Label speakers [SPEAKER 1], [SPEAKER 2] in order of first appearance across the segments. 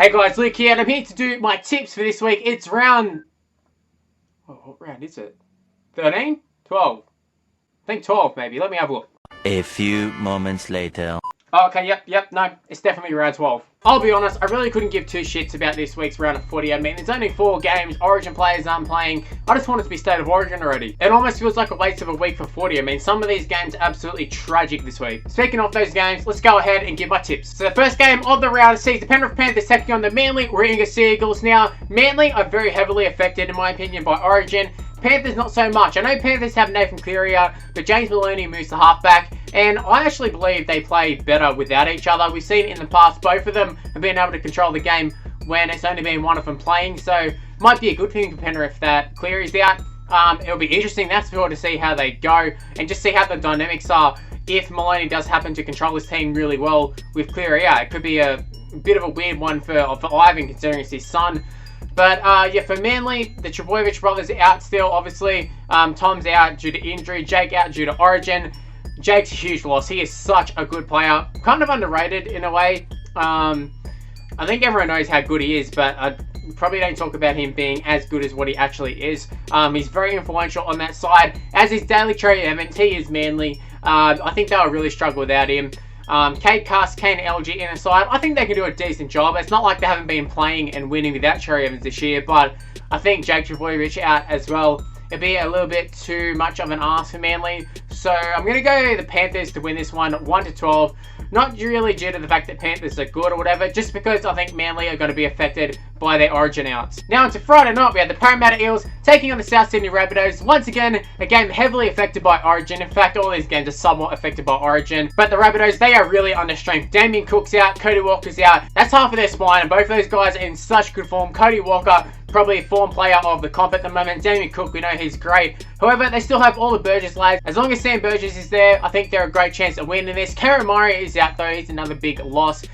[SPEAKER 1] Hey guys, Luke here, and I'm here to do my tips for this week. It's round... what round is it? 13? 12? I think 12 maybe. Let me have a look.
[SPEAKER 2] A few moments later.
[SPEAKER 1] Oh, okay, yep, no, it's definitely round 12. I'll be honest, I really couldn't give two shits about this week's round of footy. I mean, there's only 4 games, Origin players aren't playing. I just want it to be State of Origin already. It almost feels like a waste of a week for footy. I mean, some of these games are absolutely tragic this week. Speaking of those games, let's go ahead and give my tips. So the first game of the round sees the Penrith Panthers taking on the Manly Warringah Sea Eagles. Now, Manly are very heavily affected, in my opinion, by Origin. Panthers not so much. I know Panthers have Nathan Cleary out, but James Maloney moves to halfback, and I actually believe they play better without each other. We've seen in the past both of them have been able to control the game when it's only been one of them playing, so might be a good thing for Penrith that Cleary's out. It'll be interesting, that's for to see how they go and just see how the dynamics are if Maloney does happen to control his team really well with Cleary out. It could be a bit of a weird one for Ivan, considering it's his son. But yeah, for Manly, the Trbojevic brothers are out still, obviously. Tom's out due to injury, Jake out due to Origin. Jake's a huge loss. He is such a good player. Kind of underrated in a way. I think everyone knows how good he is, but I probably don't talk about him being as good as what he actually is. He's very influential on that side. As is Daly Cherry Evans, he is Manly. I think they'll really struggle without him. Kate Cass, Kane LG in the side, I think they can do a decent job. It's not like they haven't been playing and winning without Cherry Evans this year, but I think Jake Trbojevic out as well. It'd be a little bit too much of an ask for Manly. So I'm going to go the Panthers to win this one, 1-12. Not really due to the fact that Panthers are good or whatever, just because I think Manly are going to be affected by their Origin outs. Now into Friday night, we have the Parramatta Eels taking on the South Sydney Rabbitohs. Once again, a game heavily affected by Origin. In fact, all these games are somewhat affected by Origin. But the Rabbitohs, they are really under strength. Damien Cook's out, Cody Walker's out. That's half of their spine, and both of those guys are in such good form. Cody Walker, probably a form player of the comp at the moment. Damien Cook, we know he's great. However, they still have all the Burgess lads. As long as Sam Burgess is there, I think they're a great chance of winning this. Karen Murray is out though. He's another big loss.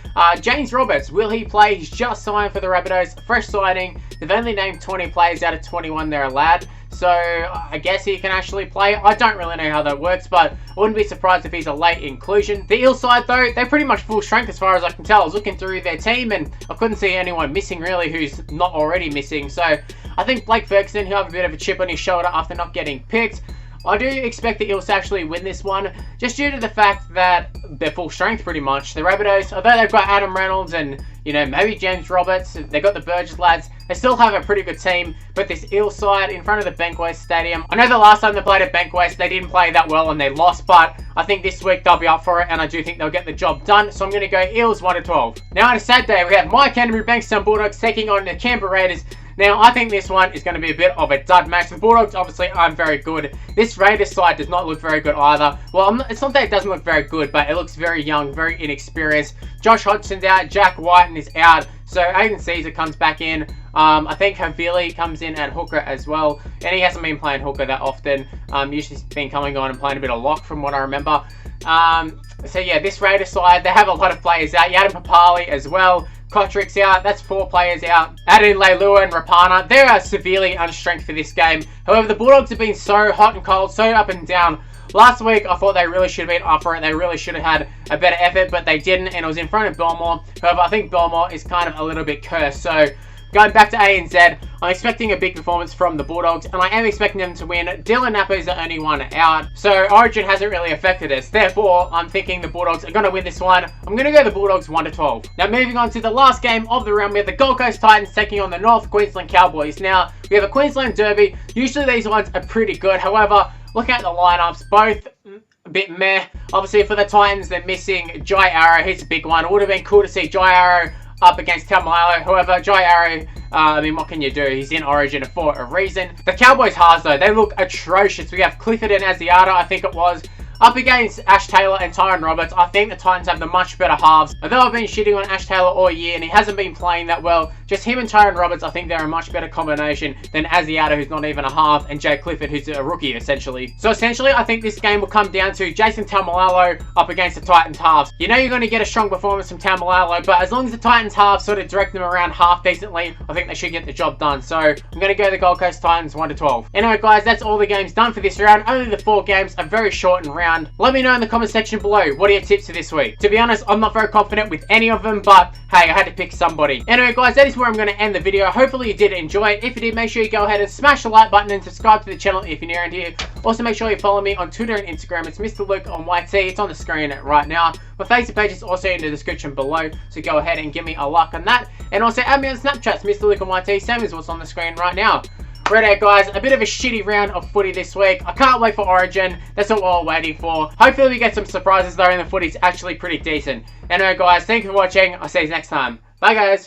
[SPEAKER 1] James Roberts, will he play? He's just signed for the Rabbitohs. Fresh signing. They've only named 20 players out of 21. They're a lad. So I guess he can actually play. I don't really know how that works, but I wouldn't be surprised if he's a late inclusion. The Eels side though, they're pretty much full strength as far as I can tell. I was looking through their team and I couldn't see anyone missing really who's not already missing. So I think Blake Ferguson, he'll have a bit of a chip on his shoulder after not getting picked. I do expect the Eels to actually win this one, just due to the fact that they're full strength pretty much. The Rabbitohs, although they've got Adam Reynolds and, you know, maybe James Roberts, they've got the Burgess lads, they still have a pretty good team. But this Eels side in front of the Bankwest Stadium, I know the last time they played at Bankwest, they didn't play that well and they lost, but I think this week they'll be up for it and I do think they'll get the job done. So I'm going to go Eels 1-12. Now on a Saturday, we have my Canterbury Bankstown Bulldogs taking on the Canberra Raiders. Now, I think this one is going to be a bit of a dud match. The Bulldogs obviously aren't very good. This Raiders side does not look very good either. Well, it's not that it doesn't look very good, but it looks very young, very inexperienced. Josh Hodgson's out, Jack Whiten is out, so Aiden Caesar comes back in. I think Havili comes in at hooker as well, and he hasn't been playing hooker that often. Usually he's been coming on and playing a bit of lock from what I remember. So yeah, this Raiders side, they have a lot of players out. Yadam Papali as well. Kotrick's out, that's 4 players out. Add in Leilua and Rapana. They are severely unstrength for this game. However, the Bulldogs have been so hot and cold, so up and down. Last week, I thought they really should have been up for it. They really should have had a better effort, but they didn't, and it was in front of Belmore. However, I think Belmore is kind of a little bit cursed. So, going back to ANZ, I'm expecting a big performance from the Bulldogs, and I am expecting them to win. Dylan Napa is the only one out, so Origin hasn't really affected us. Therefore, I'm thinking the Bulldogs are going to win this one. I'm going to go the Bulldogs 1-12. Now, moving on to the last game of the round, we have the Gold Coast Titans taking on the North Queensland Cowboys. Now, we have a Queensland Derby. Usually, these ones are pretty good. However, look at the lineups, both a bit meh. Obviously, for the Titans, they're missing Jai Arrow. He's a big one. It would have been cool to see Jai Arrow up against Tamalalo. However, Jai Arrow, I mean, what can you do? He's in Origin for a reason. The Cowboys halves, though, they look atrocious. We have Clifford and Asiata, I think it was, up against Ash Taylor and Tyron Roberts. I think the Titans have the much better halves. Although I've been shitting on Ash Taylor all year and he hasn't been playing that well, just him and Tyron Roberts, I think they're a much better combination than Asiata, who's not even a half, and Jay Clifford, who's a rookie, essentially. So essentially, I think this game will come down to Jason Taumalolo up against the Titans halves. You know you're going to get a strong performance from Taumalolo, but as long as the Titans halves sort of direct them around half decently, I think they should get the job done. So I'm going to go the Gold Coast Titans 1-12. Anyway, guys, that's all the games done for this round. Only the 4 games, a very shortened round. round. Let me know in the comment section below, what are your tips for this week? To be honest, I'm not very confident with any of them, but hey, I had to pick somebody. Anyway guys, that is where I'm going to end the video. Hopefully you did enjoy it. If you did, make sure you go ahead and smash the like button and subscribe to the channel if you're new around here. Also make sure you follow me on Twitter and Instagram. It's Mr. Luke on YT. It's on the screen right now. My Facebook page is also in the description below, so go ahead and give me a like on that. And also add me on Snapchat, Mr. Luke on YT, same as what's on the screen right now. Right guys, a bit of a shitty round of footy this week. I can't wait for Origin. That's what we're all waiting for. Hopefully we get some surprises though, and the footy's actually pretty decent. Anyway guys, thank you for watching. I'll see you next time. Bye guys.